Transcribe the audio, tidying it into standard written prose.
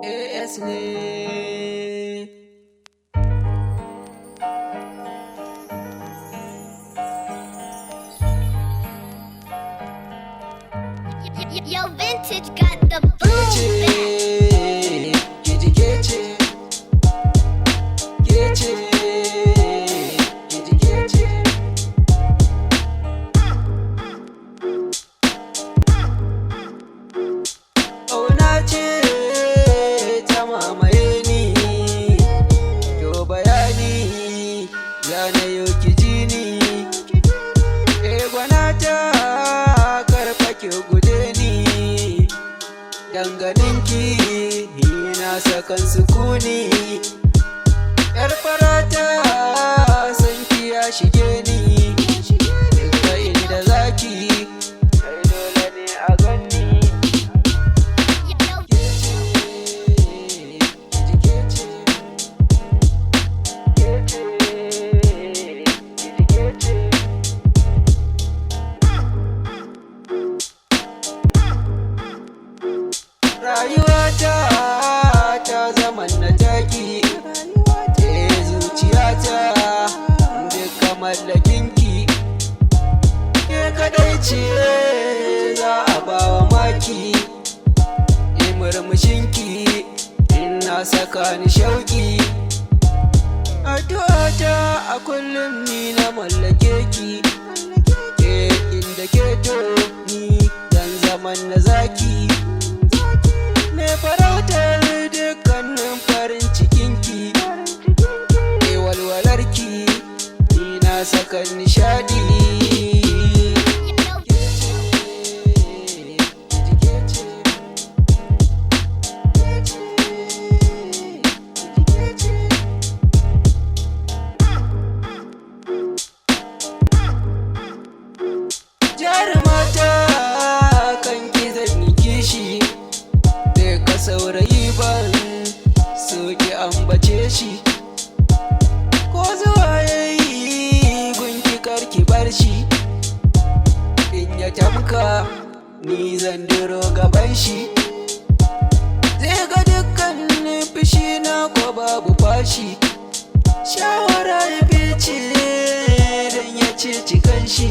AS ne. Yo, vintage got the boom. Keche, Keche, Keche, Keche, Keche. Ƙauna ce ta mamaye ni, yo bayani zanayo ki ji ni. Gwanata karfa ki gude ni, danganinki na sakan sukuni. Yar farata san ki ya shige ni, duka inda zaki kai dole ne a ganni. Rayuwata ta zaman na taki, zuciyata duka mallakinki. Ke kadai ce za a bawa maki, murmushinki ina saka ni shauki. Addu'ata a kullum ni na mallake ki, ke inda ke to ni dan zaman na zaki. Me farautar dukkanin farin cikinki, ke walwalarki ni na saka nishadi. Jarumata kan ki zan yi kishi, ka saurayi ban so ki ambace shi. Ko zuwa yayi gunki karki bar shi, in ya tamka ni zan duro gaban shi. Zai ga dukkanin fushi na ko babu fashi, shawara ya fice dan ya ce cikan shi.